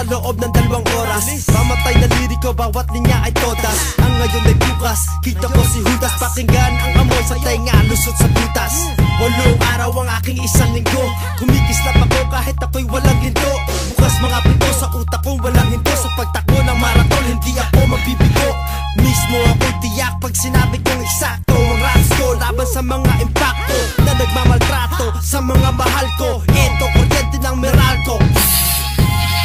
loob ng 2 oras. Mamatay na liriko, bawat linya ay todas. Ang ngayon ay bukas, kita ko si Judas. Pakinggan ang amoy sa tenga, lusot sa butas. 8 araw ang aking isang linggo. Kumikislap ako kahit ako'y walang ginto. Bukas mga pinto sa utak ko, walang hinto. Sa pagtakbo ng marathon, hindi ako mabibigo. Mismo ako'y tiyak pag sinabi kong eksakto. Ang raps ko laban sa mga impacto na nagmamaltrato sa mga mahal ko. Eto, kuryente ng Meralco.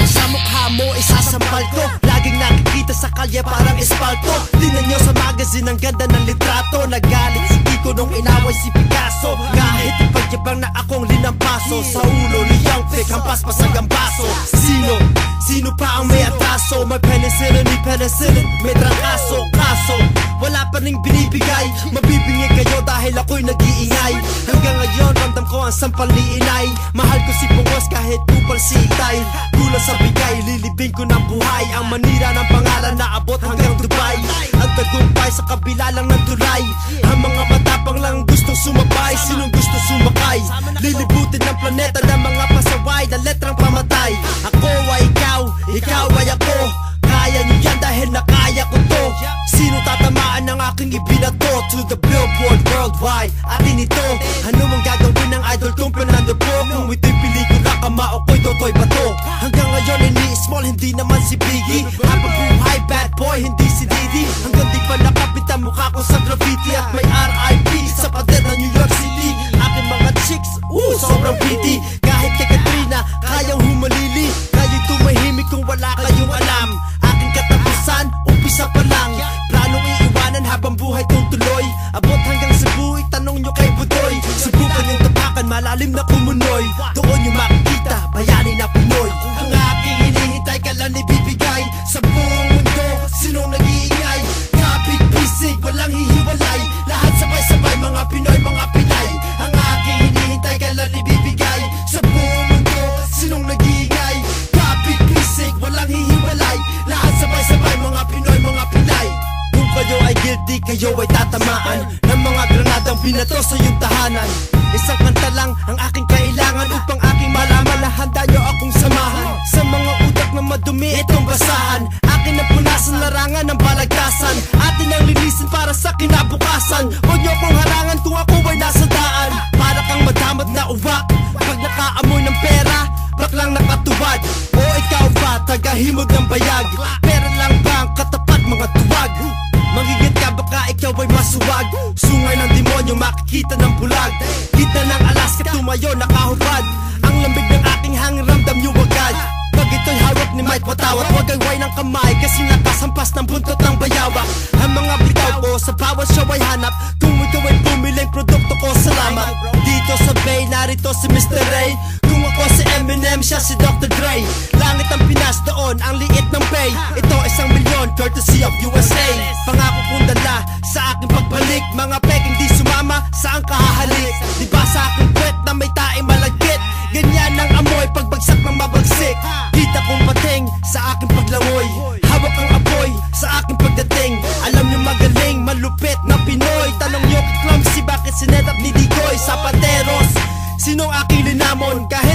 Sa mukha mo isasampal ko. Laging nakikita sa kalye parang espalto. Tingnan nyo sa magazine ang ganda ng litrato. Nagalit si Kiko nung inaway si Picasso. Kahit ipagyabang na akong linampaso. Sa ulo liyang fake, hampas pasagang baso. Sino pa ang may atraso? May penicillin, may penicillin, may trangkaso. Kaso, wala pa ring binibigay. Mabibingi kayo dahil ako'y nag-iingay. Hanggang ngayon, ramdam ko ang sampal ni inay. Mahal ko si Pungos kahit kupal si Itay. Kulang sa bigay, lilibing ko ng buhay. Ang manira ng pangalan na abot hanggang Dubai. Ang tagumpay sa kabila lang ng tulay. Ang mga matapang lang gustong sumabay. Sinong gusto sumakay? Lilibutin ng planeta ng mga pasaway na letrang pamatay. Ako ay ikaw ay ako. Kaya nyo yan dahil nakaya ko to. Sino tatamaan ng aking ibinato? To the billboard worldwide, atin ito. Ano mang gagawin ng idol kong Fernando Po? Kung ito'y pelikula, kamao ko'y toto'y bato. Hanggang ngayon ini-small, hindi naman si Biggie. Habang buhay, bad boy, hindi si Didi. Hanggang di pa nakapit ang mukha ko sa graffiti. At may RIP sa pader ng New York City. Aking mga chicks, sobrang pretty. Kahit kay Katrina, kayang humalili. Kayo'y tumahimik kung wala kayong alam. Aking katapusan, umpisa pa lang. Planong iiwanan habang buhay kong tuloy. Abot hanggang Cebu, itanong nyo kay Budoy. Subukan yung tapakan, malalim na kumunoy. Doon nyo makikita, bayani na Pinoy. Ang aking hinihintay, kailan ibibigay sa buong mundo. Sinong nag-iingay? Kapit bisig, walang hihiwalay. Lahat sabay-sabay, mga Pinoy, mga Pinay. Ang aking hinihintay, kailan ibibigay sa buong mundo. Sinong nag-iingay? Kapit bisig, walang hihiwalay. Lahat sabay-sabay, mga Pinoy, mga Pinay. Kung kayo ay guilty, kayo ay tatamaan ng mga granadang binato sa iyong tahanan. Isang kanta lang ang aking kailangan upang aking malaman na handa nyo akong samahan. Sa mga utak na madumi, itong basahan. Akin ang punasan, larangan ng balagtasan. Atin ang linisin para sa kinabukasan. Huwag nyo akong harangan kung ako ay nasa daan. Para kang madamot na uwak pag nakaamoy ng pera, baklang nakatuwad. O ikaw ba, tagahimog ng bayag? Pera lang ba ang katapat mga tuwag? Mangigit ka baka ikaw ay masuwag. Sungay ng demonyo, makikita ng bulag. Kita ng Alaska, tumayo, nakahubad. Ang lamig ng aking hangin, ramdam nyo agad. Pag ito'y hawak ni Mike Patawat, huwag ay way ng kamay, kasi nakasampas ng buntot ng bayawak. Ang mga bitaw ko sa bawat show ay hanap. Kung ikaw ay bumiling produkto ko, salamat. Dito sa Bay, narito si Mr. Ray. Kung ako si Eminem, siya si Dr. Dre. Langit ang Pinas doon, ang liit ng pay. Ito 1 milyon, courtesy of USA. Pangako kong dala sa aking pagbalik. Mga peking di sumama, saan ka hahalik? Diba sa aking kwet na may tae malagkit? Ganyan ang amoy, pagbagsak ng mabagsik. Kita kong pating sa aking paglangoy. Hawak ang apoy sa aking pagdating. Alam nyo magaling, malupit na Pinoy. Tanong nyo kay Clumsy, bakit sinetap ni Digoy sa Pateros? Sinong aking linamon? Kahit